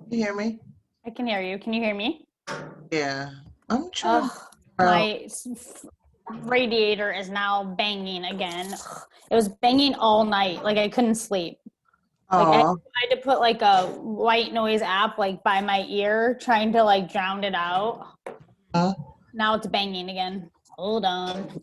You hear me? I can hear you. Can you hear me? Yeah. I'm trying to Ugh, figure out. my radiator is now banging again. Ugh, it was banging all night. Like I couldn't sleep. Like I Oh, had to put like a white noise app like by my ear, trying to like drown it out. Now it's banging again. Hold on.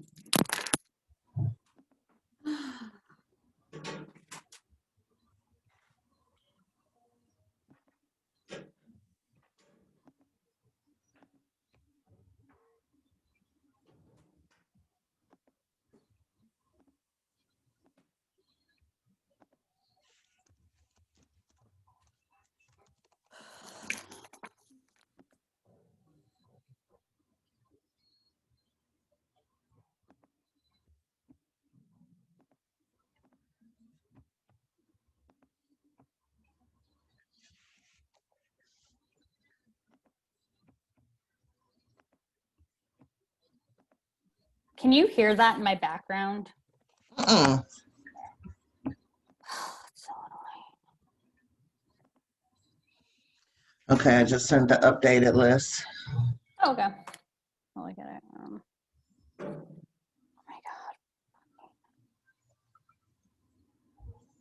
Can you hear that in my background? uh-uh. It's so Okay, I just sent the updated list. annoying. Oh, okay. I'll look at it. Oh my God.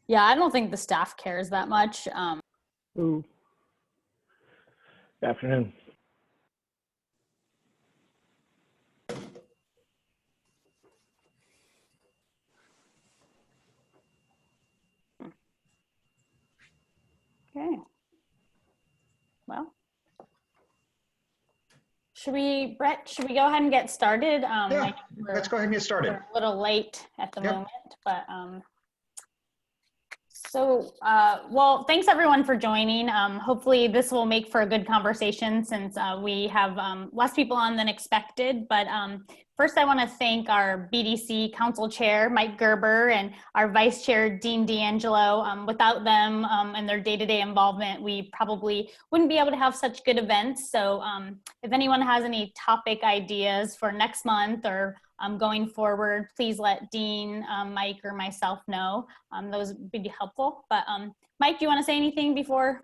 Yeah, I don't think the staff cares that much. Ooh. Good afternoon. Okay. Well, Brett, should we go ahead and get started? Yeah, let's go ahead and get started. We're a little late at the Yep. moment, but well, thanks everyone for joining. Hopefully this will make for a good conversation since we have less people on than expected. But first I want to thank our BDC Council Chair, Mike Gerber, and our Vice Chair, Dean D'Angelo. Without them and their day-to-day involvement, we probably wouldn't be able to have such good events. So if anyone has any topic ideas for next month or going forward, please let Dean, Mike, or myself know. Those would be helpful. But Mike, do you want to say anything before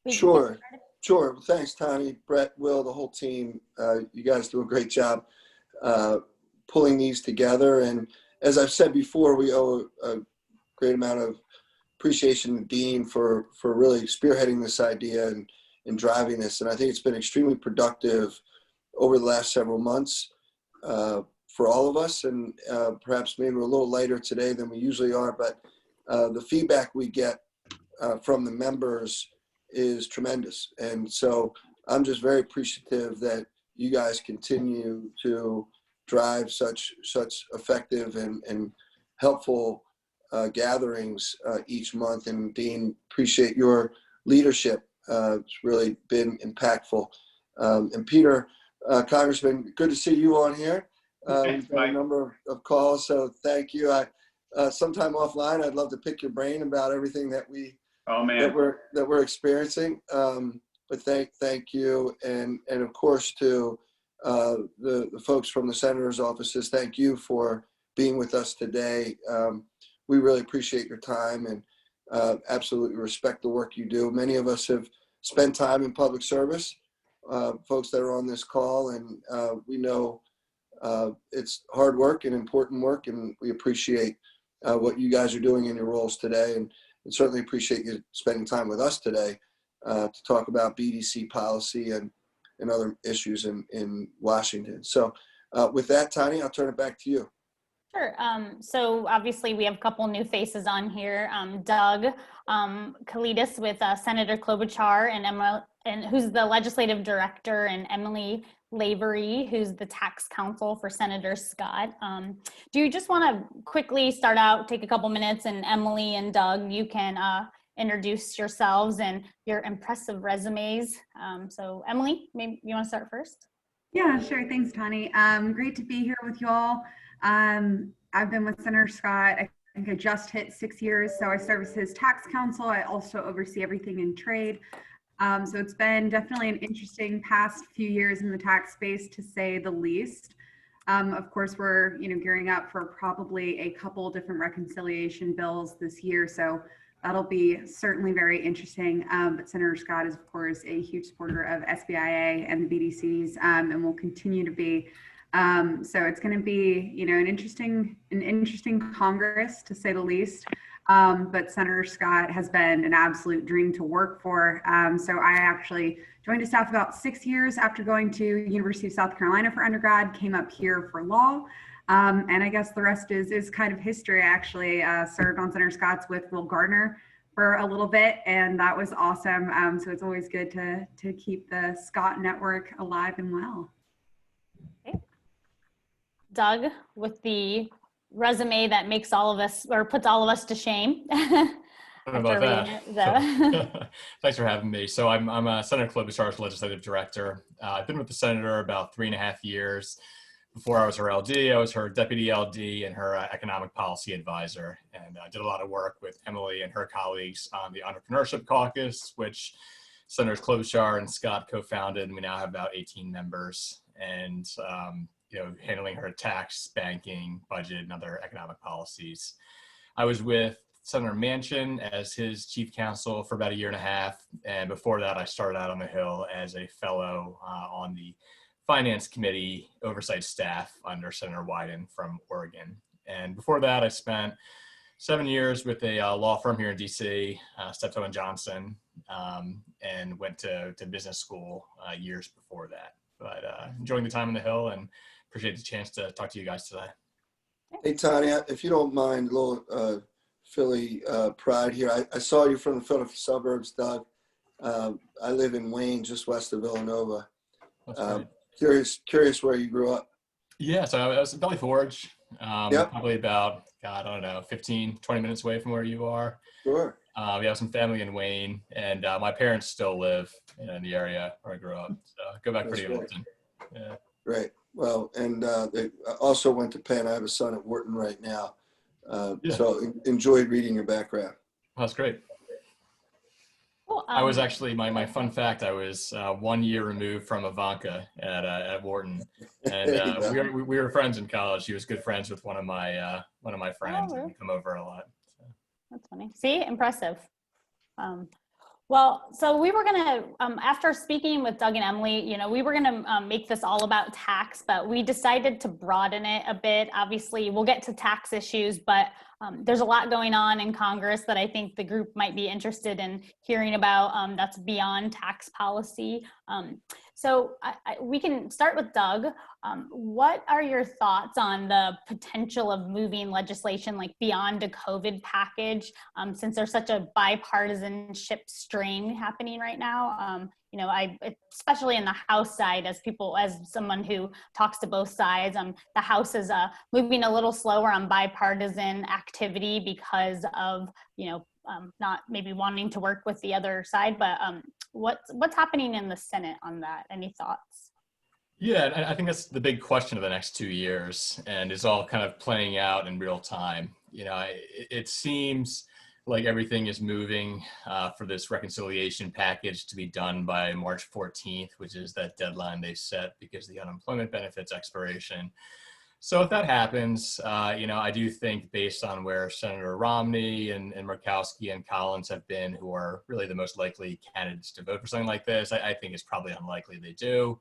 we get started? Sure. Thanks, Tani, Brett, Will, the whole team. You guys do a great job pulling these together. And as I've said before, we owe a great amount of appreciation to Dean for really spearheading this idea and driving this. And I think it's been extremely productive over the last several months. For all of us, and perhaps maybe we're a little later today than we usually are, but the feedback we get from the members is tremendous. And so I'm just very appreciative that you guys continue to drive such effective and helpful gatherings each month. And Dean, appreciate your leadership. It's really been impactful. And Peter, Congressman, good to see you on here. We've got a number of calls, so thank you. Sometime offline, I'd love to pick your brain about everything that we're experiencing. But thank you, and of course to the folks from the senators' offices. Thank you for being with us today. We really appreciate your time and absolutely respect the work you do. Many of us have spent time in public service. Folks that are on this call, and we know. It's hard work and important work, and we appreciate what you guys are doing in your roles today, and certainly appreciate you spending time with us today to talk about BDC policy and other issues in Washington. So with that, Tani, I'll turn it back to you. Sure. So obviously we have a couple new faces on here. Doug Calidas with Senator Klobuchar and who's the legislative director, and Emily Lavery, who's the tax counsel for Senator Scott. Do you just want to quickly start out, take a couple minutes, and Emily and Doug, you can introduce yourselves and your impressive resumes. So Emily, maybe you want to start first? Yeah, sure. Thanks, Tani. Great to be here with y'all. I've been with Senator Scott. I think I just hit 6 years. So I serve as his tax counsel. I also oversee everything in trade. So it's been definitely an interesting past few years in the tax space, to say the least. Of course, we're gearing up for probably a couple different reconciliation bills this year. So that'll be certainly very interesting. But Senator Scott is, of course, a huge supporter of SBIA and the BDCs, and will continue to be. So it's going to be, an interesting Congress, to say the least. But Senator Scott has been an absolute dream to work for. So I actually joined a staff about 6 years after going to University of South Carolina for undergrad, came up here for law. And I guess the rest is kind of history. I actually served on Senator Scott's with Will Gardner for a little bit, and that was awesome. So it's always good to keep the Scott network alive and well. Okay. Doug, with the resume that makes all of us, or puts all of us to shame. I don't know about that. So. Thanks for having me. So I'm Senator Klobuchar's legislative director. I've been with the senator about 3.5 years. Before I was her LD, I was her deputy LD and her economic policy advisor. And I did a lot of work with Emily and her colleagues on the Entrepreneurship Caucus, which Senators Klobuchar and Scott co-founded. And we now have about 18 members. And handling her tax, banking, budget, and other economic policies. I was with Senator Manchin as his chief counsel for about 1.5 years. And before that, I started out on the Hill as a fellow on the Finance Committee oversight staff under Senator Wyden from Oregon. And before that, I spent 7 years with a law firm here in DC, Steptoe and Johnson, and went to business school years before that. But enjoying the time on the Hill and appreciate the chance to talk to you guys today. Hey, Tanya, if you don't mind, a little Philly pride here. I saw you from the Philadelphia suburbs, Doug. I live in Wayne, just west of Villanova. Curious where you grew up. Yeah, so I was in Valley Forge, Yep. probably about, 15, 20 minutes away from where you are. Sure. We have some family in Wayne, and my parents still live in the area where I grew up. So I go back That's pretty great. often. Yeah. Great. Well, and they also went to Penn. I have a son at Wharton right now. So enjoyed reading your background. That's great. Cool. I was actually, my fun fact, I was 1 year removed from Ivanka at Wharton, and we were friends in college. She was good friends with one of my friends, really? and come over a lot. So. That's funny. See, impressive. Well, so we were gonna, after speaking with Doug and Emily, we were gonna make this all about tax, but we decided to broaden it a bit. Obviously, we'll get to tax issues, but there's a lot going on in Congress that I think the group might be interested in hearing about that's beyond tax policy. So we can start with Doug. What are your thoughts on the potential of moving legislation like beyond a COVID package, since there's such a bipartisanship strain happening right now? Especially in the House side, as someone who talks to both sides, the House is moving a little slower on bipartisan activity because of, not maybe wanting to work with the other side, but what's happening in the Senate on that? Any thoughts? Yeah, I think that's the big question of the next 2 years, and it's all kind of playing out in real time. It seems like everything is moving for this reconciliation package to be done by March 14th, which is that deadline they set because of the unemployment benefits expiration. So if that happens, I do think based on where Senator Romney and Murkowski and Collins have been, who are really the most likely candidates to vote for something like this, I think it's probably unlikely they do.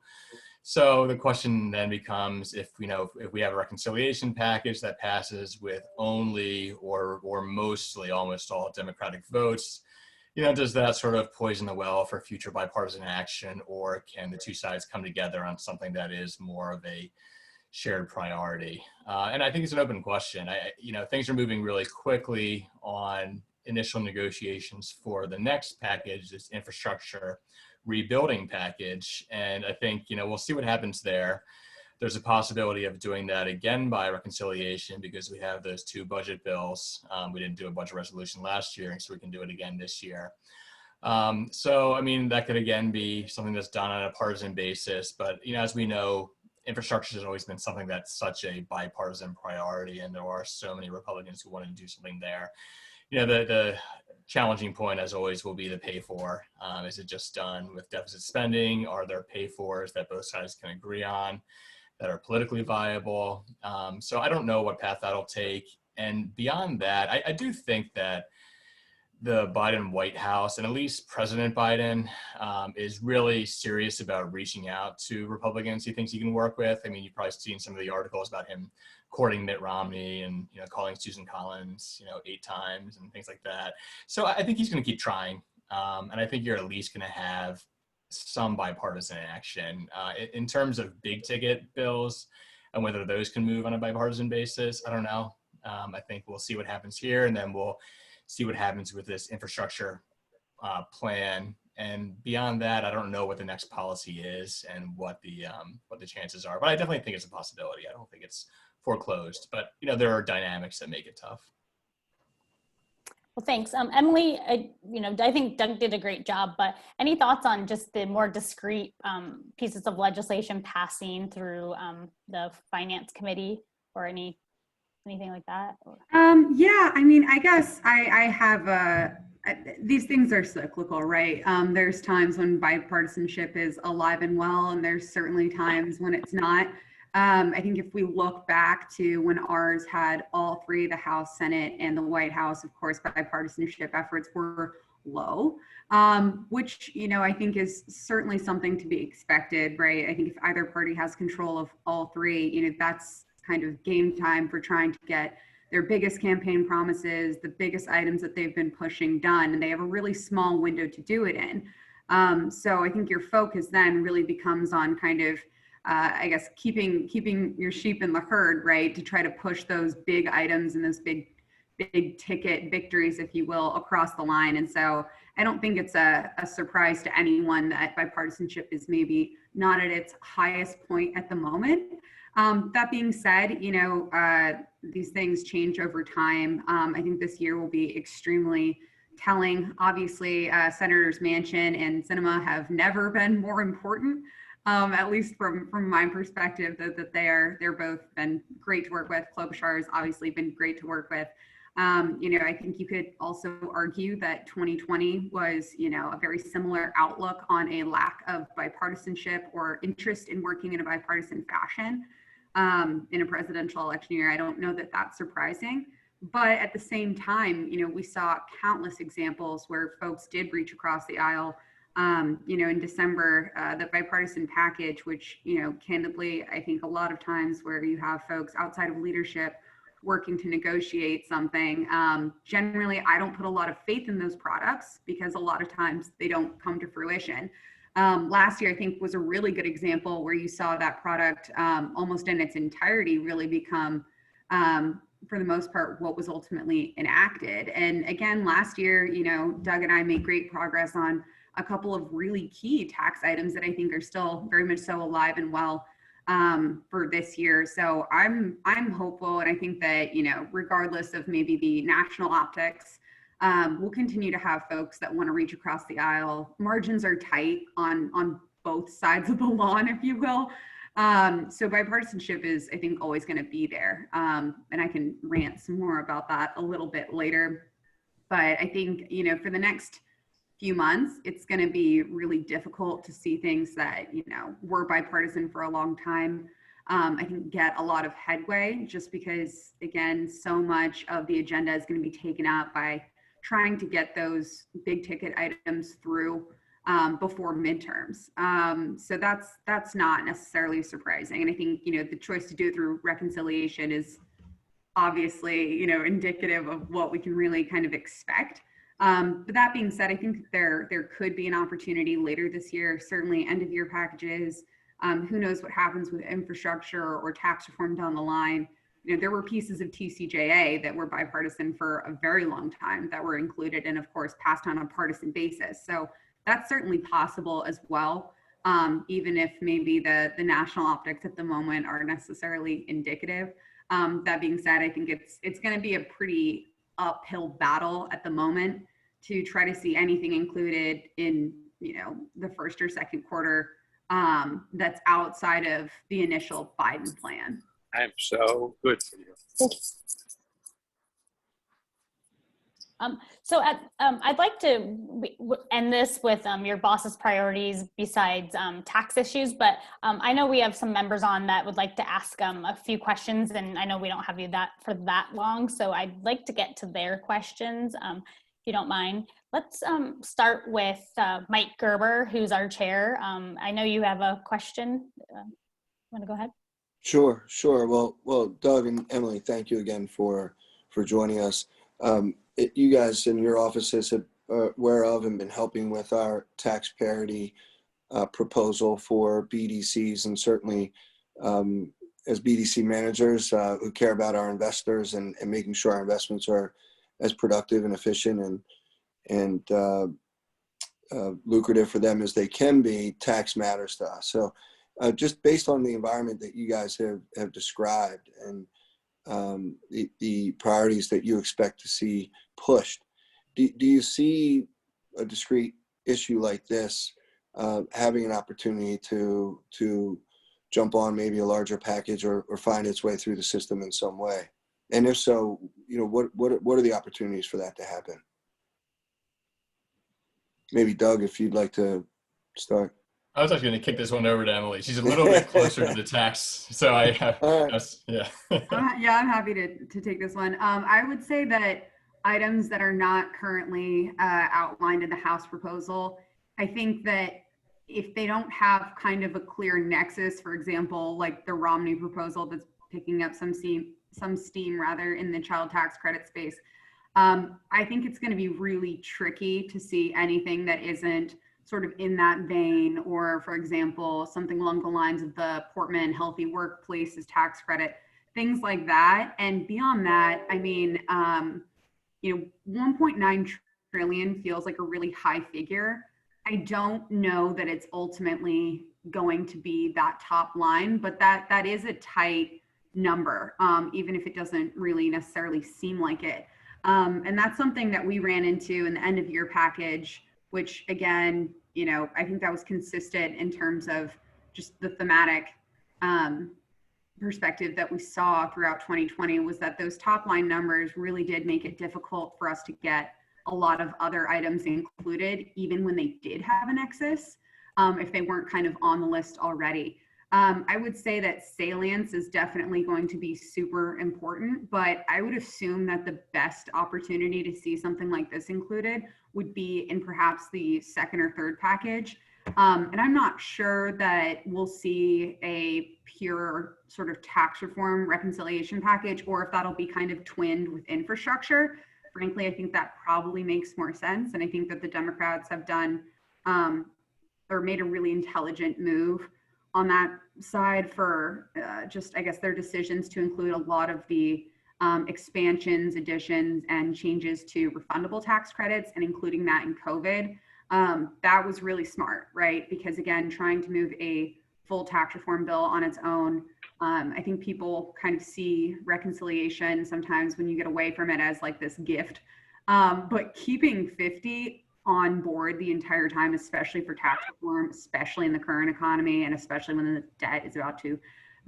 So the question then becomes, if we have a reconciliation package that passes with only or mostly almost all Democratic votes, does that sort of poison the well for future bipartisan action, or can the two sides come together on something that is more of a shared priority? And I think it's an open question. Things are moving really quickly on initial negotiations for the next package, this infrastructure rebuilding package. And I think, we'll see what happens there. There's a possibility of doing that again by reconciliation because we have those two budget bills. We didn't do a budget resolution last year, so we can do it again this year. That could again be something that's done on a partisan basis. But, as we know, infrastructure has always been something that's such a bipartisan priority, and there are so many Republicans who want to do something there. The challenging point, as always, will be the pay for. Is it just done with deficit spending? Are there pay fors that both sides can agree on that are politically viable? So I don't know what path that'll take. And beyond that, I do think that the Biden White House, and at least President Biden, is really serious about reaching out to Republicans he thinks he can work with. I mean, you've probably seen some of the articles about him courting Mitt Romney and, calling Susan Collins, 8 times and things like that. So I think he's going to keep trying. And I think you're at least going to have some bipartisan action. In terms of big ticket bills and whether those can move on a bipartisan basis, I don't know. I think we'll see what happens here, and then we'll see what happens with this infrastructure plan. And beyond that, I don't know what the next policy is and what the chances are. But I definitely think it's a possibility. I don't think it's foreclosed. But there are dynamics that make it tough. Well, thanks. Emily, I think Doug did a great job, but any thoughts on just the more discrete pieces of legislation passing through the Finance Committee or anything like that? Yeah, I mean, I guess I have these things are cyclical, right? There's times when bipartisanship is alive and well, and there's certainly times when it's not. I think if we look back to when ours had all 3, the House, Senate, and the White House, of course, bipartisanship efforts were low, which, I think is certainly something to be expected, right? I think if either party has control of all 3, that's kind of game time for trying to get their biggest campaign promises, the biggest items that they've been pushing done, and they have a really small window to do it in. So I think your focus then really becomes on kind of, I guess, keeping your sheep in the herd, right, to try to push those big items and those big ticket victories, if you will, across the line. And so I don't think it's a surprise to anyone that bipartisanship is maybe not at its highest point at the moment. That being said, these things change over time. I think this year will be extremely telling. Obviously, Senators Manchin and Sinema have never been more important, at least from my perspective, that they're both been great to work with. Klobuchar has obviously been great to work with. I think you could also argue that 2020 was, a very similar outlook on a lack of bipartisanship or interest in working in a bipartisan fashion. In a presidential election year. I don't know that that's surprising, but at the same time, we saw countless examples where folks did reach across the aisle. In December, the bipartisan package, which, candidly, I think a lot of times where you have folks outside of leadership working to negotiate something, generally, I don't put a lot of faith in those products because a lot of times they don't come to fruition. Last year, I think, was a really good example where you saw that product almost in its entirety really become, for the most part, what was ultimately enacted. And again, last year, Doug and I made great progress on a couple of really key tax items that I think are still very much so alive and well for this year. So I'm hopeful, and I think that, regardless of maybe the national optics, we'll continue to have folks that want to reach across the aisle. Margins are tight on both sides of the lawn, if you will. So bipartisanship is, I think, always going to be there. And I can rant some more about that a little bit later. But I think, for the next few months, it's going to be really difficult to see things that, were bipartisan for a long time. I think get a lot of headway just because, again, so much of the agenda is going to be taken up by trying to get those big ticket items through before midterms. So that's not necessarily surprising. And I think, the choice to do it through reconciliation is obviously, indicative of what we can really kind of expect. But that being said, I think there could be an opportunity later this year, certainly end of year packages. Who knows what happens with infrastructure or tax reform down the line. There were pieces of TCJA that were bipartisan for a very long time that were included and, of course, passed on a partisan basis. So that's certainly possible as well, even if maybe the national optics at the moment are necessarily indicative. That being said, I think it's going to be a pretty uphill battle at the moment to try to see anything included in, the first or second quarter that's outside of the initial Biden plan. I'm so good for you. So I'd like to end this with your boss's priorities besides tax issues, but I know we have some members on that would like to ask a few questions, and I know we don't have you for that long, so I'd like to get to their questions. you don't mind. Let's start with Mike Gerber, who's our chair. I know you have a question. Want to go ahead? Sure. Well, Doug and Emily, thank you again for joining us. You guys in your offices are aware of and been helping with our tax parity proposal for BDCs, and certainly as BDC managers who care about our investors and making sure our investments are as productive and efficient and lucrative for them as they can be, tax matters to us. So just based on the environment that you guys have described and the priorities that you expect to see pushed, do you see a discrete issue like this having an opportunity to jump on maybe a larger package or find its way through the system in some way? And if so, what are the opportunities for that to happen? Maybe Doug, if you'd like to start. I was actually going to kick this one over to Emily. She's a little bit closer to the tax, so All right. yeah. Yeah, I'm happy to take this one. I would say that items that are not currently outlined in the House proposal, I think that if they don't have kind of a clear nexus, for example, like the Romney proposal that's picking up some steam rather in the child tax credit space, I think it's going to be really tricky to see anything that isn't sort of in that vein, or for example, something along the lines of the Portman Healthy Workplaces tax credit, things like that. And beyond that, I mean, 1.9 trillion feels like a really high figure. I don't know that it's ultimately going to be that top line, but that is a tight number, even if it doesn't really necessarily seem like it. And that's something that we ran into in the end of year package, which again, I think that was consistent in terms of just the thematic perspective that we saw throughout 2020, was that those top line numbers really did make it difficult for us to get a lot of other items included, even when they did have a nexus, if they weren't kind of on the list already. I would say that salience is definitely going to be super important, but I would assume that the best opportunity to see something like this included would be in perhaps the second or third package. And I'm not sure that we'll see a pure sort of tax reform reconciliation package, or if that'll be kind of twinned with infrastructure. Frankly, I think that probably makes more sense. And I think that the Democrats have done or made a really intelligent move on that side for just, I guess, their decisions to include a lot of the expansions, additions, and changes to refundable tax credits, and including that in COVID. That was really smart, right? Because again, trying to move a full tax reform bill on its own, I think people kind of see reconciliation sometimes when you get away from it as like this gift. But keeping 50 on board the entire time, especially for tax reform, especially in the current economy, and especially when the debt is about to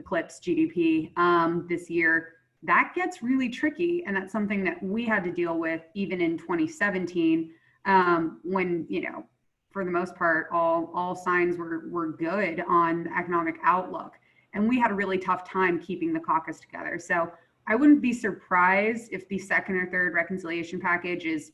eclipse GDP this year, that gets really tricky. And that's something that we had to deal with even in 2017, when, for the most part, all signs were good on the economic outlook. And we had a really tough time keeping the caucus together. So I wouldn't be surprised if the second or third reconciliation package is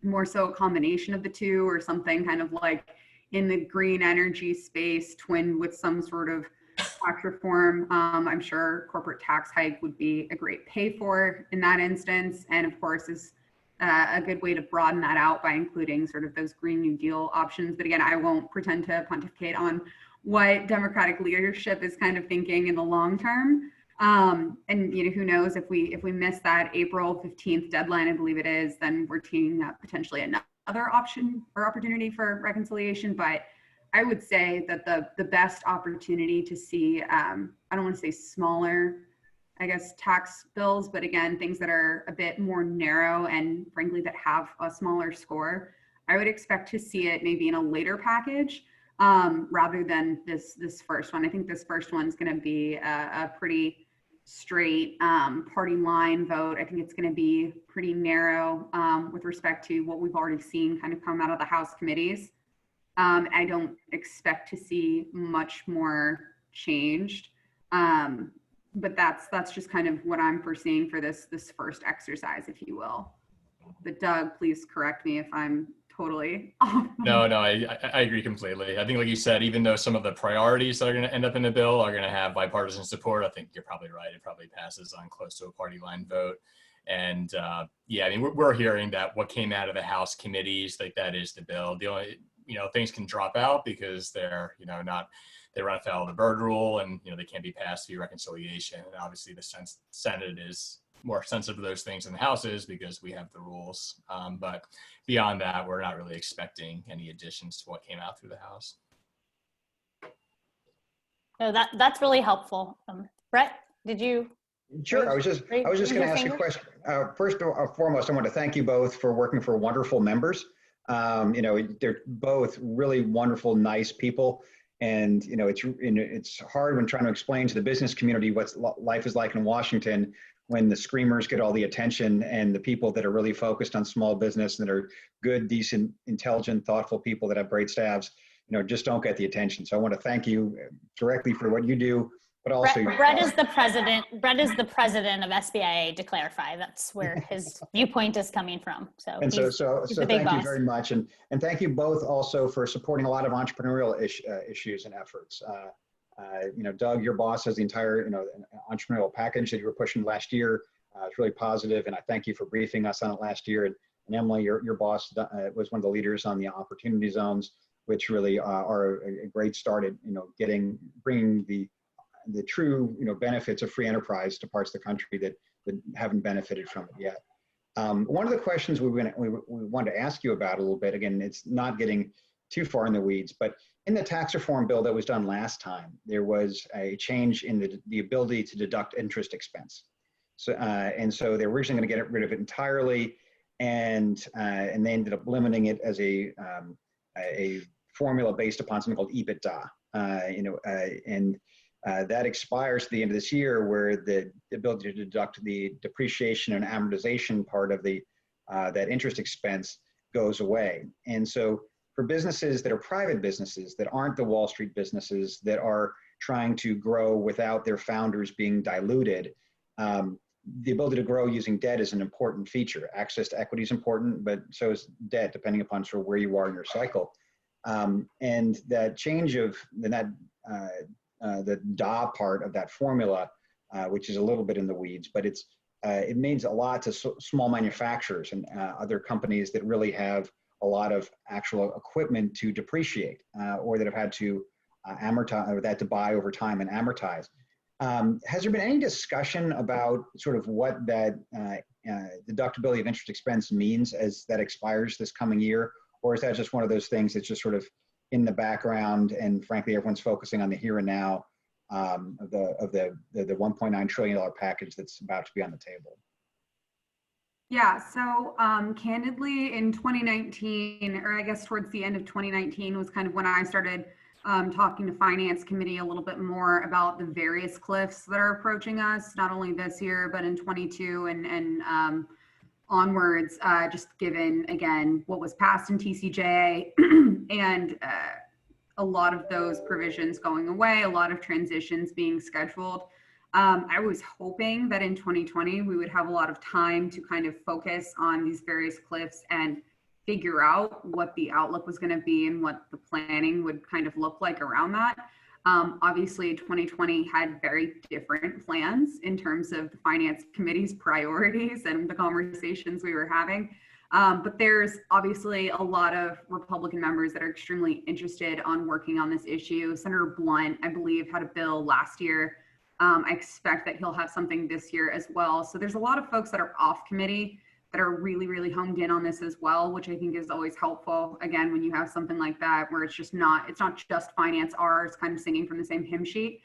more so a combination of the two, or something kind of like in the green energy space twinned with some sort of tax reform. I'm sure corporate tax hike would be a great pay for in that instance. And of course is a good way to broaden that out by including sort of those Green New Deal options. But again, I won't pretend to pontificate on what Democratic leadership is kind of thinking in the long term. And who knows, if we miss that April 15th deadline, I believe it is, then we're teeing up potentially another option or opportunity for reconciliation. But I would say that the best opportunity to see, I don't want to say smaller, I guess, tax bills, but again, things that are a bit more narrow and frankly that have a smaller score, I would expect to see it maybe in a later package rather than this first one. I think this first one's going to be a pretty straight party line vote. I think it's going to be pretty narrow with respect to what we've already seen kind of come out of the House committees. I don't expect to see much more changed, but that's just kind of what I'm foreseeing for this first exercise, if you will. But Doug, please correct me if I'm totally off. No, I agree completely. I think, like you said, even though some of the priorities that are going to end up in the bill are going to have bipartisan support, I think you're probably right. It probably passes on close to a party line vote. And yeah, I mean, we're hearing that what came out of the House committees, like that is the bill. The only, things can drop out because they're, they run afoul of the Byrd rule, and, they can't be passed via reconciliation. And obviously the Senate is more sensitive to those things than the House is because we have the rules. But beyond that, we're not really expecting any additions to what came out through the House. No, that's really helpful. Brett, did you? Sure. I was just going to ask you a question. First and foremost, I want to thank you both for working for wonderful members. They're both really wonderful, nice people. And, it's hard when trying to explain to the business community what life is like in Washington when the screamers get all the attention and the people that are really focused on small business and that are good, decent, intelligent, thoughtful people that have great staffs, just don't get the attention. So I want to thank you directly for what you do. But also, Brett is the president. Brett is the president of SBIA. To clarify, that's where his viewpoint is coming from. So, and he's so the big thank boss. you very much, and thank you both also for supporting a lot of entrepreneurial issues and efforts. Doug, your boss has the entire entrepreneurial package that you were pushing last year. It's really positive, and I thank you for briefing us on it last year. And Emily, your boss was one of the leaders on the opportunity zones, which really are a great start at bringing the true benefits of free enterprise to parts of the country that haven't benefited from it yet. One of the questions we wanted to ask you about a little bit, again, it's not getting too far in the weeds, but in the tax reform bill that was done last time, there was a change in the ability to deduct interest expense. So so they were originally going to get rid of it entirely, and they ended up limiting it as a formula based upon something called EBITDA. That expires at the end of this year, where the ability to deduct the depreciation and amortization part of that interest expense goes away. And so for businesses that are private businesses, that aren't the Wall Street businesses, that are trying to grow without their founders being diluted, the ability to grow using debt is an important feature. Access to equity is important, but so is debt, depending upon sort of where you are in your cycle. And that change of the DA part of that formula, which is a little bit in the weeds, but it means a lot to small manufacturers and other companies that really have a lot of actual equipment to depreciate or that have had to amortize, or that to buy over time and amortize. Has there been any discussion about sort of what that deductibility of interest expense means as that expires this coming year? Or is that just one of those things that's just sort of in the background, and frankly, everyone's focusing on the here and now of the $1.9 trillion package that's about to be on the table? Yeah, so candidly in 2019, or I guess towards the end of 2019 was kind of when I started talking to Finance Committee a little bit more about the various cliffs that are approaching us, not only this year, but in 22 and onwards, just given, again, what was passed in TCJA and a lot of those provisions going away, a lot of transitions being scheduled. I was hoping that in 2020, we would have a lot of time to kind of focus on these various cliffs and figure out what the outlook was going to be and what the planning would kind of look like around that. Obviously, 2020 had very different plans in terms of the Finance Committee's priorities and the conversations we were having. But there's obviously a lot of Republican members that are extremely interested on working on this issue. Senator Blunt, I believe, had a bill last year. I expect that he'll have something this year as well. So there's a lot of folks that are off committee that are really, really honed in on this as well, which I think is always helpful. Again, when you have something like that, where it's not just finance R's kind of singing from the same hymn sheet.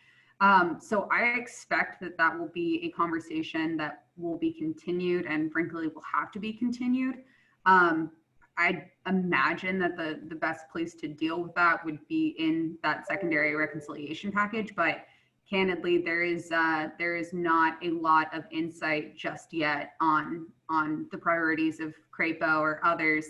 So I expect that will be a conversation that will be continued and frankly will have to be continued. I imagine that the best place to deal with that would be in that secondary reconciliation package, but candidly, there is not a lot of insight just yet on the priorities of CRAPO or others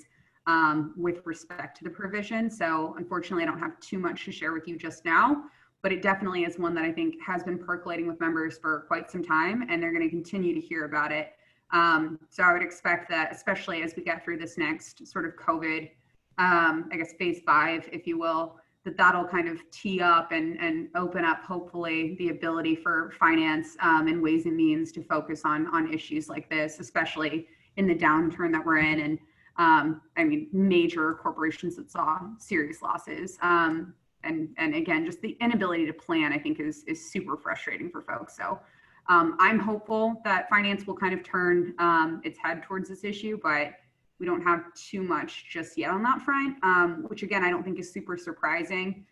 with respect to the provision. So unfortunately, I don't have too much to share with you just now, but it definitely is one that I think has been percolating with members for quite some time, and they're going to continue to hear about it So I would expect that, especially as we get through this next sort of COVID, I guess phase 5, if you will, that'll kind of tee up and open up, hopefully, the ability for finance and Ways and Means to focus on issues like this, especially in the downturn that we're in. And I mean, major corporations that saw serious losses. And again, just the inability to plan, I think, is super frustrating for folks. So I'm hopeful that finance will kind of turn its head towards this issue, but we don't have too much just yet on that front, which again, I don't think is super surprising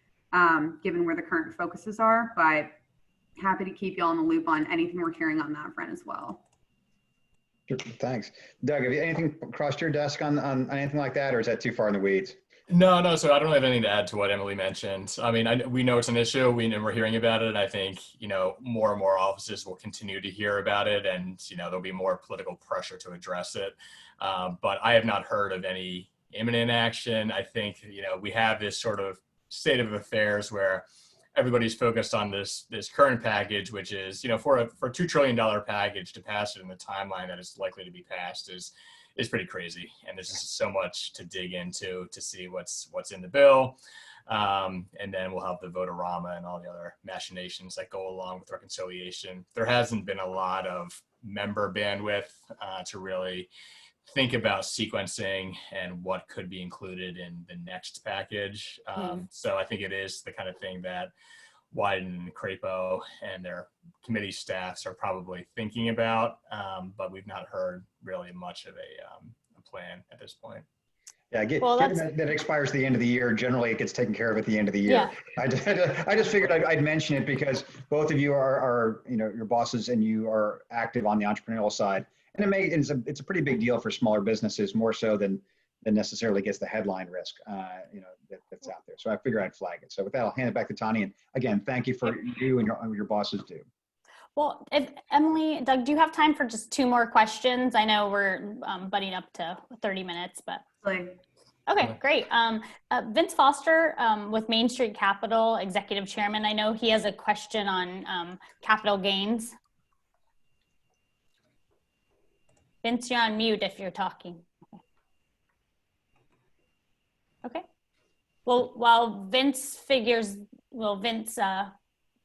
given where the current focuses are, but happy to keep y'all in the loop on anything we're hearing on that front as well. Sure, thanks. Doug, have you anything crossed your desk on anything like that, or is that too far in the weeds? No. So I don't have anything to add to what Emily mentioned. I mean, we know it's an issue. We're hearing about it. I think, more and more offices will continue to hear about it, and, there'll be more political pressure to address it. But I have not heard of any imminent action. I think, we have this sort of state of affairs where everybody's focused on this current package, which is, for a $2 trillion package to pass it in the timeline that is likely to be passed is pretty crazy. And there's just so much to dig into to see what's in the bill. And then we'll have the vote-a-rama and all the other machinations that go along with reconciliation. There hasn't been a lot of member bandwidth to really think about sequencing and what could be included in the next package. So I think it is the kind of thing that Wyden and Crapo and their committee staffs are probably thinking about, but we've not heard really much of a plan at this point. Yeah, given that expires the end of the year, generally it gets taken care of at the end of the year. Yeah. I just figured I'd mention it because both of you are your bosses, and you are active on the entrepreneurial side. And it's a pretty big deal for smaller businesses, more so than necessarily gets the headline risk, that's out there. So I figure I'd flag it. So with that, I'll hand it back to Tani. And again, thank you for you and your bosses do. Well, Emily, Doug, do you have time for just 2 more questions? I know we're butting up to 30 minutes, but. Okay, great. Vince Foster with Main Street Capital, Executive Chairman. I know he has a question on capital gains. Vince, you're on mute if you're talking. Okay. Well, while Vince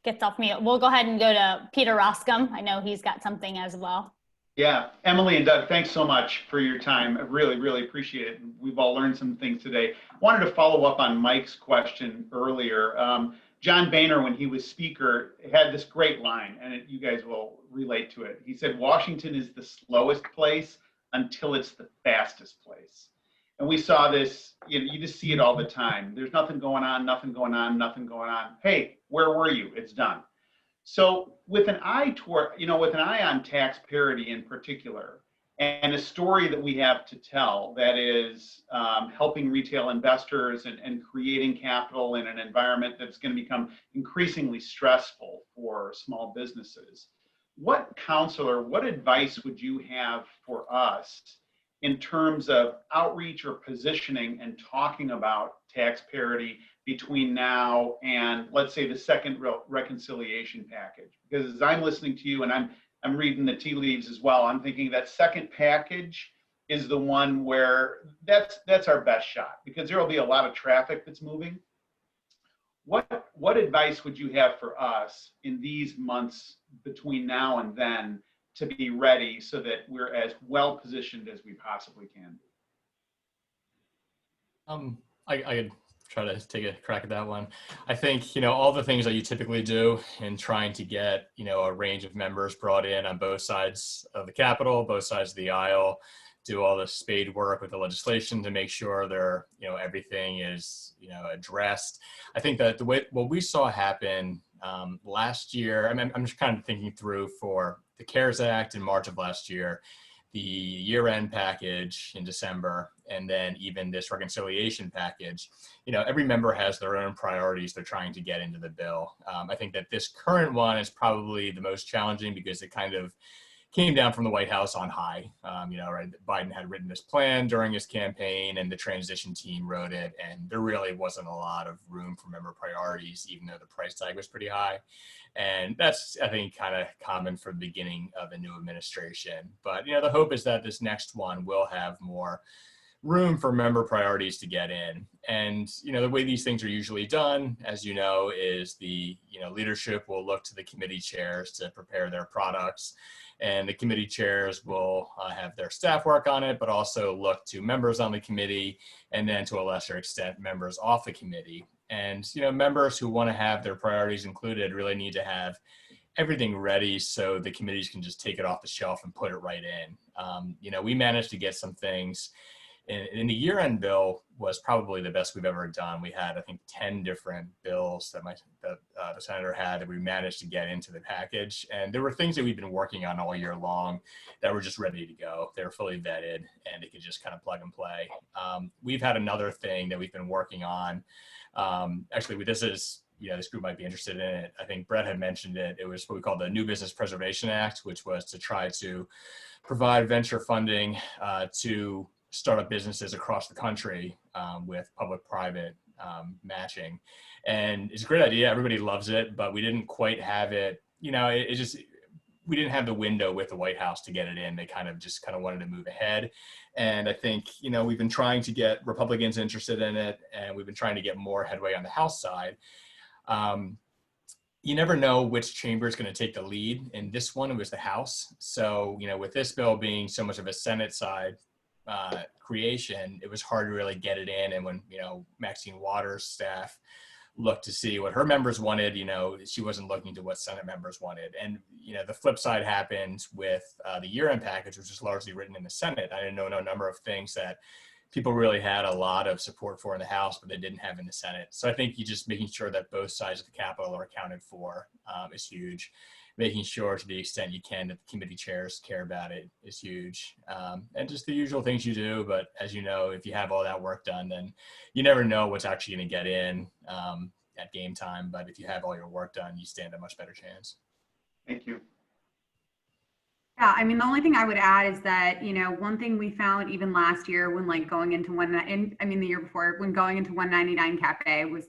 gets off mute, we'll go ahead and go to Peter Roscom. I know he's got something as well. Yeah, Emily and Doug, thanks so much for your time. I really, really appreciate it. We've all learned some things today. Wanted to follow up on Mike's question earlier. John Boehner, when he was speaker, had this great line, and you guys will relate to it. He said, Washington is the slowest place until it's the fastest place. And we saw this, you just see it all the time. There's nothing going on, nothing going on, nothing going on. Hey, where were you? It's done. So with an eye toward, with an eye on tax parity in particular, and a story that we have to tell that is helping retail investors and creating capital in an environment that's going to become increasingly stressful for small businesses. What counsel or what advice would you have for us in terms of outreach or positioning and talking about tax parity between now and, let's say, the second reconciliation package? Because as I'm listening to you and I'm reading the tea leaves as well, I'm thinking that second package is the one where that's our best shot, because there will be a lot of traffic that's moving. What advice would you have for us in these months between now and then to be ready so that we're as well positioned as we possibly can be? I could try to take a crack at that one. I think, all the things that you typically do in trying to get, a range of members brought in on both sides of the Capitol, both sides of the aisle, do all the spade work with the legislation to make sure they're, everything is, addressed. I think that what we saw happen last year, I'm just kind of thinking through for the CARES Act in March of last year, the year-end package in December, and then even this reconciliation package. Every member has their own priorities they're trying to get into the bill. I think that this current one is probably the most challenging because it kind of came down from the White House on high. Right, Biden had written this plan during his campaign, and the transition team wrote it, and there really wasn't a lot of room for member priorities, even though the price tag was pretty high. And that's, I think, kind of common for the beginning of a new administration. But, the hope is that this next one will have more room for member priorities to get in. And, the way these things are usually done, as you know, is the, leadership will look to the committee chairs to prepare their products. And the committee chairs will have their staff work on it, but also look to members on the committee, and then to a lesser extent, members off the committee. And, members who want to have their priorities included really need to have everything ready so the committees can just take it off the shelf and put it right in. We managed to get some things in the year-end bill was probably the best we've ever done. We had, I think, 10 different bills that the senator had that we managed to get into the package. And there were things that we've been working on all year long that were just ready to go. They were fully vetted, and it could just kind of plug and play. We've had another thing that we've been working on. Actually, this group might be interested in it. I think Brett had mentioned it. It was what we call the New Business Preservation Act, which was to try to provide venture funding to startup businesses across the country with public-private matching. And it's a great idea. Everybody loves it, but we didn't quite have it. We didn't have the window with the White House to get it in. They kind of wanted to move ahead. And I think, we've been trying to get Republicans interested in it, and we've been trying to get more headway on the House side. You never know which chamber is going to take the lead. In this one, it was the House. So, with this bill being so much of a Senate side creation, it was hard to really get it in. And when, Maxine Waters' staff looked to see what her members wanted, she wasn't looking to what Senate members wanted. And, the flip side happened with the year-end package, which was largely written in the Senate. I didn't know a number of things that people really had a lot of support for in the House, but they didn't have in the Senate. So I think you just making sure that both sides of the Capitol are accounted for is huge. Making sure to the extent you can that the committee chairs care about it is huge. And just the usual things you do. But as you know, if you have all that work done, then you never know what's actually going to get in at game time. But if you have all your work done, you stand a much better chance. Thank you. Yeah, I mean, the only thing I would add is that, one thing we found even last year when going into the year before, when going into 199 Cafe was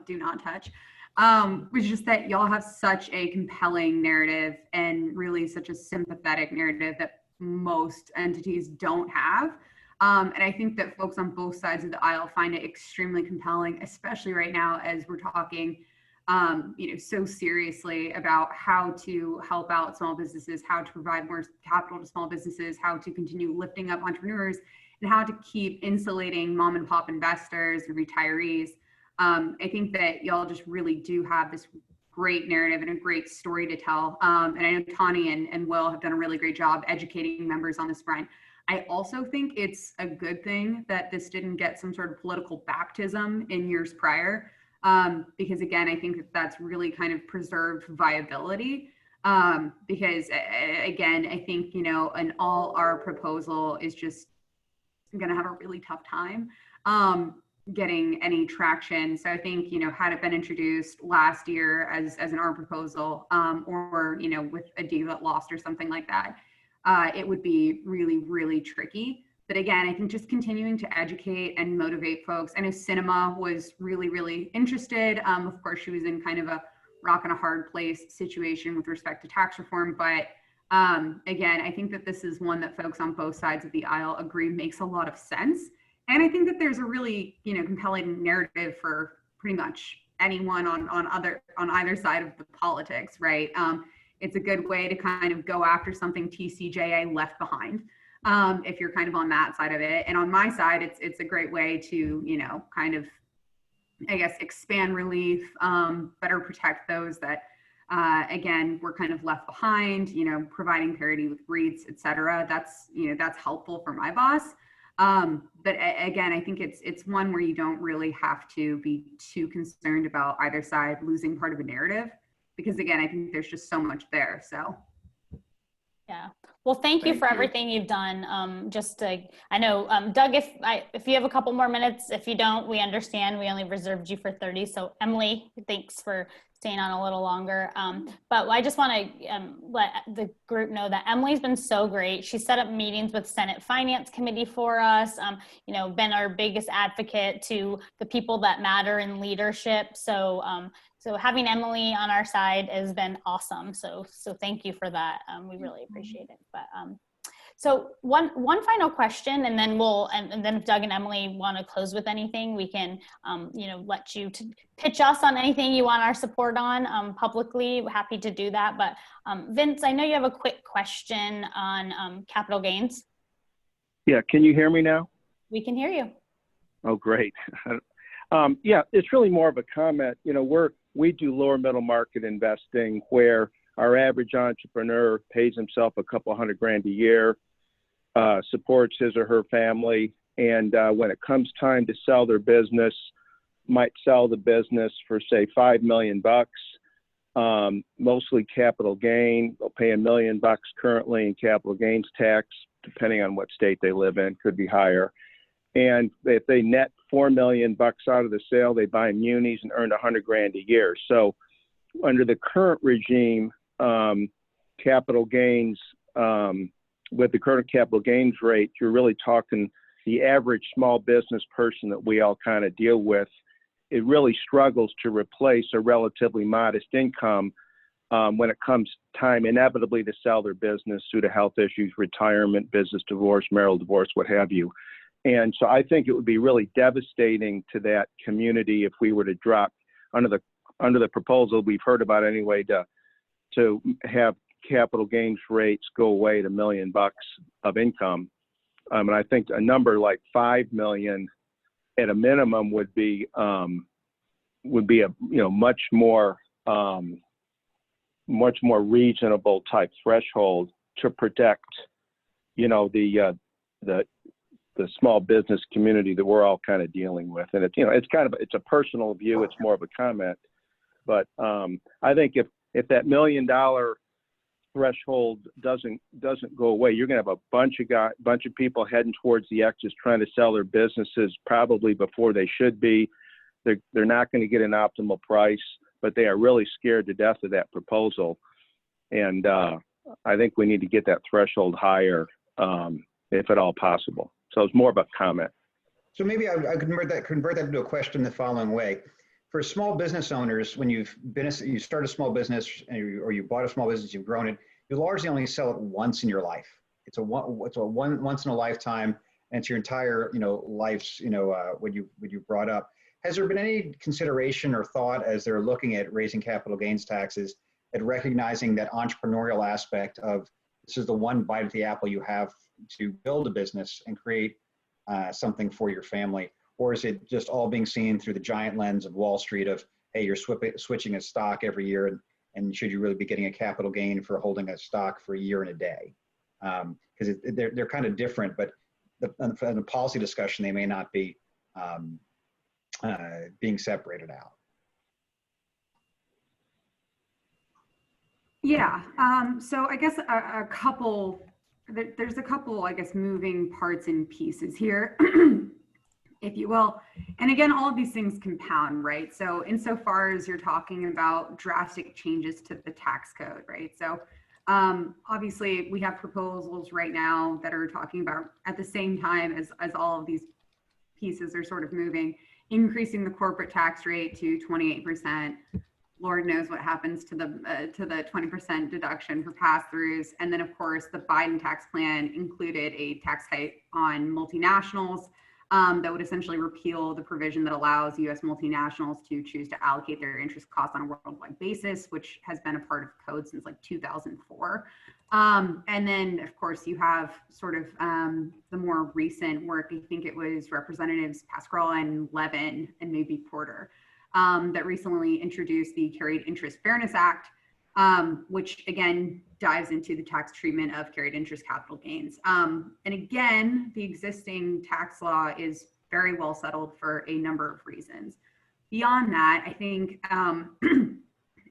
do not touch. Was just that y'all have such a compelling narrative and really such a sympathetic narrative that most entities don't have. And I think that folks on both sides of the aisle find it extremely compelling, especially right now as we're talking, so seriously about how to help out small businesses, how to provide more capital to small businesses, how to continue lifting up entrepreneurs, and how to keep insulating mom and pop investors and retirees. I think that y'all just really do have this great narrative and a great story to tell. And I know Tani and Will have done a really great job educating members on this front. I also think it's a good thing that this didn't get some sort of political baptism in years prior, because again, I think that that's really kind of preserved viability. Because again, I think, an all-our proposal is just going to have a really tough time getting any traction. So I think, had it been introduced last year as an R proposal, or, with a deal that lost or something like that, it would be really, really tricky. But again, I think just continuing to educate and motivate folks. I know Cinema was really, really interested. Of course, she was in kind of a rock and a hard place situation with respect to tax reform. But again, I think that this is one that folks on both sides of the aisle agree makes a lot of sense. And I think that there's a really, compelling narrative for pretty much anyone on either side of the politics, right? It's a good way to kind of go after something TCJA left behind, if you're kind of on that side of it. And on my side, it's a great way to, kind of, I guess, expand relief, better protect those that, again, were kind of left behind, providing parity with REITs, et cetera. That's helpful for my boss. But again, I think it's one where you don't really have to be too concerned about either side losing part of a narrative, because again, I think there's just so much there. So. Yeah. Well, thank you for everything you've done. I know, Doug, if you have a couple more minutes, if you don't, we understand. We only reserved you for 30. So Emily, thanks for staying on a little longer. But I just want to let the group know that Emily's been so great. She set up meetings with Senate Finance Committee for us, been our biggest advocate to the people that matter in leadership. So having Emily on our side has been awesome. So thank you for that. We really appreciate it. But so one final question, and then and then if Doug and Emily want to close with anything, we can let you to pitch us on anything you want our support on publicly. We're happy to do that. But Vince, I know you have a quick question on capital gains. Yeah, can you hear me now? We can hear you. Oh, great. Yeah, it's really more of a comment. We do lower middle market investing where our average entrepreneur pays himself a couple $100,000 a year, supports his or her family, and when it comes time to sell their business, might sell the business for say $5 million, mostly capital gain. They'll pay $1 million currently in capital gains tax, depending on what state they live in, could be higher. And if they net $4 million out of the sale, they buy munis and earn $100,000 a year. So under the current regime, capital gains, with the current capital gains rate, you're really talking the average small business person that we all kind of deal with. It really struggles to replace a relatively modest income when it comes time inevitably to sell their business due to health issues, retirement, business divorce, marital divorce, what have you. And so I think it would be really devastating to that community if we were to drop under the proposal we've heard about anyway to have capital gains rates go away to $1 million of income. And I think a number like 5 million at a minimum would be a much more reasonable type threshold to protect the small business community that we're all kind of dealing with. And it's a personal view. It's more of a comment, but I think if that $1 million threshold doesn't go away, you're going to have a bunch of people heading towards the exits trying to sell their businesses probably before they should be. They're not going to get an optimal price, but they are really scared to death of that proposal. And I think we need to get that threshold higher if at all possible. So it's more of a comment. So maybe I convert that into a question the following way. For small business owners, when you start a small business or you bought a small business, you've grown it, you largely only sell it once in your life. It's a once in a lifetime, and it's your entire life's what you brought up. Has there been any consideration or thought as they're looking at raising capital gains taxes at recognizing that entrepreneurial aspect of this is the one bite of the apple you have to build a business and create something for your family? Or is it just all being seen through the giant lens of Wall Street of, hey, you're switching a stock every year, and should you really be getting a capital gain for holding a stock for a year and a day? Because they're kind of different, but in the policy discussion, they may not be being separated out. Yeah, so I guess there's a couple, I guess, moving parts and pieces here, if you will. And again, all of these things compound, right? So insofar as you're talking about drastic changes to the tax code, right? So obviously we have proposals right now that are talking about at the same time as all of these pieces are sort of moving, increasing the corporate tax rate to 28%. Lord knows what happens to the 20% deduction for pass-throughs. And then, of course, the Biden tax plan included a tax hike on multinationals that would essentially repeal the provision that allows U.S. multinationals to choose to allocate their interest costs on a worldwide basis, which has been a part of code since like 2004. And then, of course, you have sort of the more recent work. I think it was Representatives Pascrell and Levin and maybe Porter that recently introduced the Carried Interest Fairness Act, which again dives into the tax treatment of carried interest capital gains. And again, the existing tax law is very well settled for a number of reasons. Beyond that, I think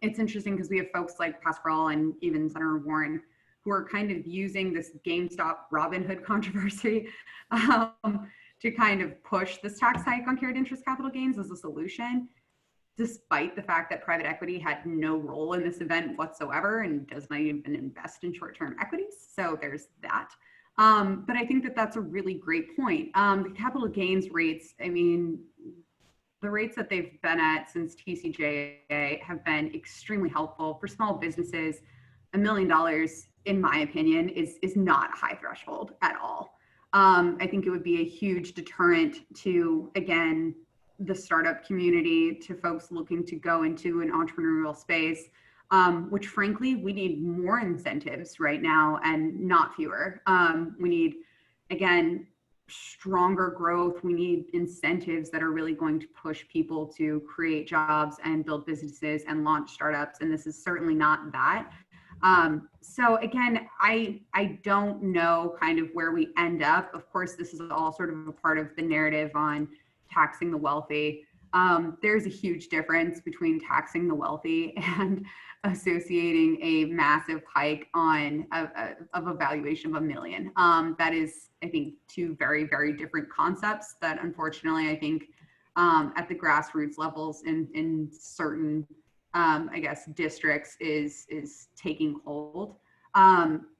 it's interesting because we have folks like Pascrell and even Senator Warren who are kind of using this GameStop Robinhood controversy to kind of push this tax hike on carried interest capital gains as a solution, despite the fact that private equity had no role in this event whatsoever and does not even invest in short-term equities. So there's that. But I think that that's a really great point. The capital gains rates, I mean, the rates that they've been at since TCJA have been extremely helpful for small businesses. $1 million, in my opinion, is not a high threshold at all. I think it would be a huge deterrent to, again, the startup community, to folks looking to go into an entrepreneurial space, which frankly, we need more incentives right now and not fewer. We need, again, stronger growth. We need incentives that are really going to push people to create jobs and build businesses and launch startups. And this is certainly not that. So again, I don't know kind of where we end up. Of course, this is all sort of a part of the narrative on taxing the wealthy. There's a huge difference between taxing the wealthy and associating a massive hike on of a valuation of $1 million. That is, I think, two very, very different concepts that unfortunately, I think at the grassroots levels in certain, I guess, districts is taking hold.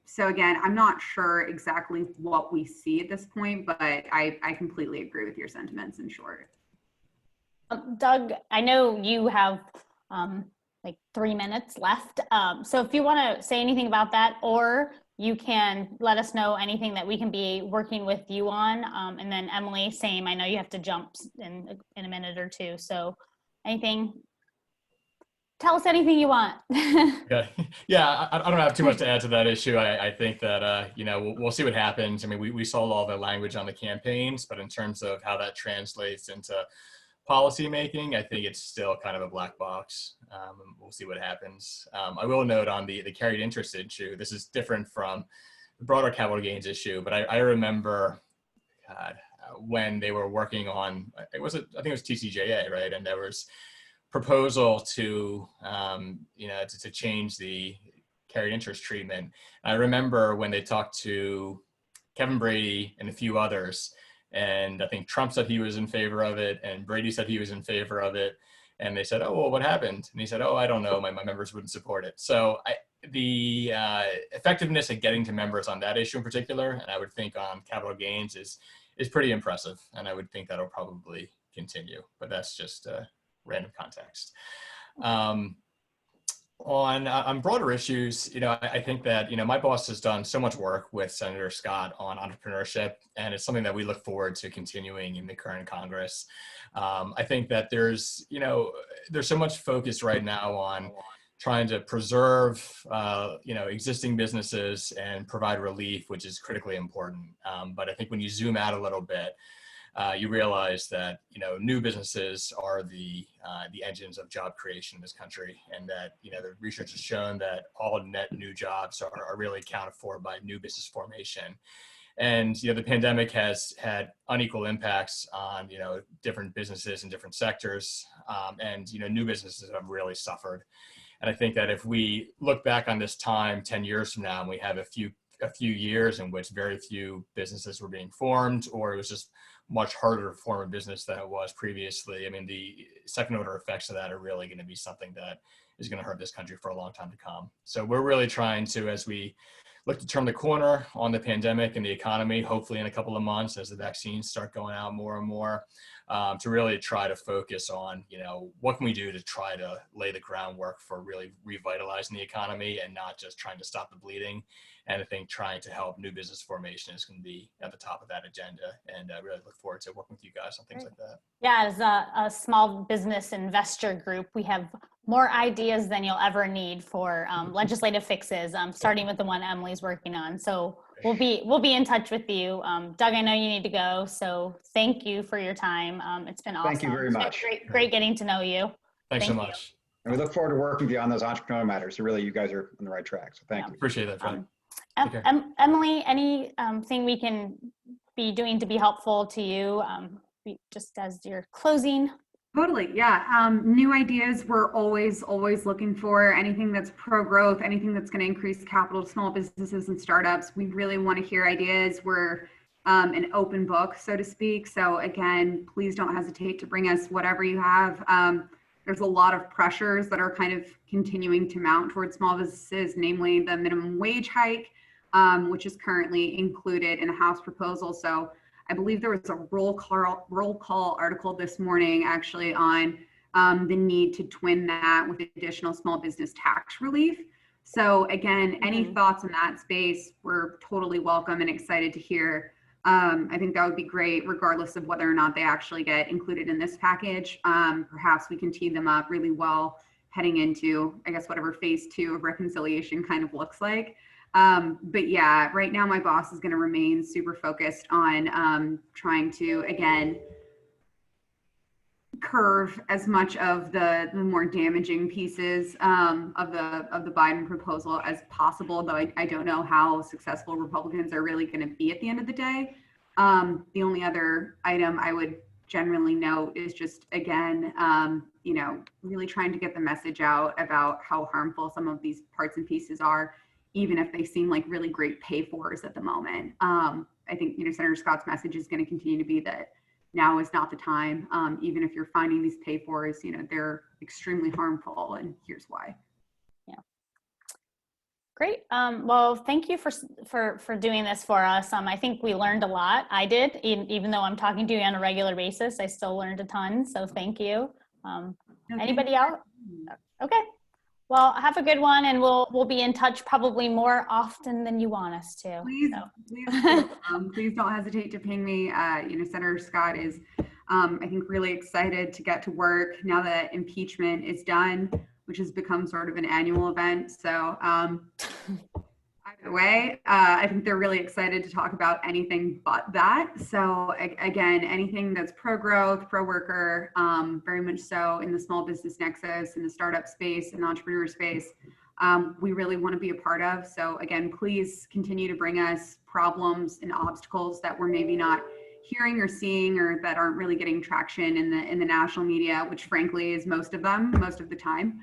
So again, I'm not sure exactly what we see at this point, but I completely agree with your sentiments in short. Doug, I know you have like 3 minutes left. So if you want to say anything about that, or you can let us know anything that we can be working with you on. And then Emily, same, I know you have to jump in a minute or two. So anything, tell us anything you want. Okay. Yeah, I don't have too much to add to that issue. I think that, you know, we'll see what happens. I mean, we saw all the language on the campaigns, but in terms of how that translates into policy making, I think it's still kind of a black box. We'll see what happens. I will note on the carried interest issue, this is different from the broader capital gains issue, but I remember, God, when they were working on, I think it was TCJA, right? And there was proposal to, you know, to change the carried interest treatment. I remember when they talked to Kevin Brady and a few others, and I think Trump said he was in favor of it, and Brady said he was in favor of it. And they said, oh, well, what happened? And he said, oh, I don't know. My members wouldn't support it. So the effectiveness of getting to members on that issue in particular, and I would think on capital gains is pretty impressive. And I would think that'll probably continue, but that's just random context. On broader issues, you know, I think that, you know, my boss has done so much work with Senator Scott on entrepreneurship, and it's something that we look forward to continuing in the current Congress. I think that there's so much focus right now on trying to preserve, you know, existing businesses and provide relief, which is critically important. But I think when you zoom out a little bit, you realize that, you know, new businesses are the engines of job creation in this country, and that, you know, the research has shown that all net new jobs are really accounted for by new business formation. And, you know, the pandemic has had unequal impacts on, you know, different businesses in different sectors, and, you know, new businesses have really suffered. And I think that if we look back on this time 10 years from now, and we have a few years in which very few businesses were being formed, or it was just much harder to form a business than it was previously, I mean, the second order effects of that are really going to be something that is going to hurt this country for a long time to come. So we're really trying to, as we look to turn the corner on the pandemic and the economy, hopefully in a couple of months as the vaccines start going out more and more, to really try to focus on, you know, what can we do to try to lay the groundwork for really revitalizing the economy and not just trying to stop the bleeding. And I think trying to help new business formation is going to be at the top of that agenda. And I really look forward to working with you guys on things like that. Yeah, as a small business investor group, we have more ideas than you'll ever need for legislative fixes, starting with the one Emily's working on. So we'll be in touch with you. Doug, I know you need to go, so thank you for your time. It's been awesome. Thank you very much. Great getting to know you. Thanks so much. And we look forward to working with you on those entrepreneurial matters. So really, you guys are on the right track. So thank you. Appreciate that, Fred. Emily, anything we can be doing to be helpful to you, just as your closing Totally. Yeah. New ideas. We're always looking for anything that's pro-growth, anything that's going to increase capital to small businesses and startups. We really want to hear ideas. We're an open book, so to speak. So again, please don't hesitate to bring us whatever you have. There's a lot of pressures that are kind of continuing to mount towards small businesses, namely the minimum wage hike, which is currently included in the House proposal. So I believe there was a roll call article this morning actually on the need to twin that with additional small business tax relief. So again, any thoughts in that space, we're totally welcome and excited to hear. I think that would be great, regardless of whether or not they actually get included in this package. Perhaps we can tee them up really well heading into, I guess, whatever phase 2 of reconciliation kind of looks like. But yeah, right now my boss is going to remain super focused on trying to, again, curve as much of the more damaging pieces of the Biden proposal as possible, though I don't know how successful Republicans are really going to be at the end of the day. The only other item I would generally note is just, again, really trying to get the message out about how harmful some of these parts and pieces are, even if they seem like really great pay-fors at the moment. I think, Senator Scott's message is going to continue to be that now is not the time. Even if you're finding these pay-fors, they're extremely harmful, and here's why. Yeah. Great. Well, thank you for doing this for us. I think we learned a lot. I did, even though I'm talking to you on a regular basis, I still learned a ton. So thank you. Anybody else? Okay. Well, have a good one, and we'll be in touch probably more often than you want us to. Please, please don't hesitate to ping me. Senator Scott is, I think, really excited to get to work now that impeachment is done, which has become sort of an annual event. So either way, I think they're really excited to talk about anything but that. So again, anything that's pro-growth, pro-worker, very much so in the small business nexus, in the startup space, and entrepreneur space, we really want to be a part of. So again, please continue to bring us problems and obstacles that we're maybe not hearing or seeing, or that aren't really getting traction in the national media, which frankly is most of the time.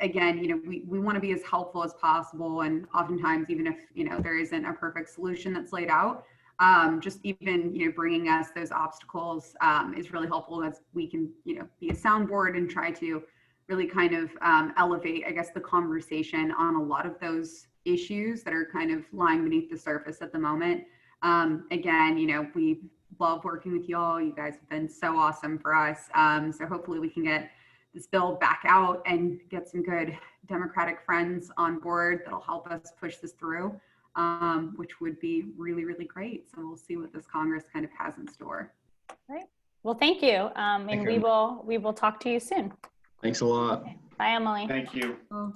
Again, we want to be as helpful as possible, and oftentimes, even if there isn't a perfect solution that's laid out, just even bringing us those obstacles is really helpful, as we can be a soundboard and try to really kind of elevate, I guess, the conversation on a lot of those issues that are kind of lying beneath the surface at the moment. Again, we love working with y'all. You guys have been so awesome for us. So hopefully we can get this bill back out and get some good Democratic friends on board that'll help us push this through, which would be really, really great. So we'll see what this Congress kind of has in store. Great. Well, thank you. And we will talk to you soon. Thanks a lot. Bye, Emily. Thank you. Oh.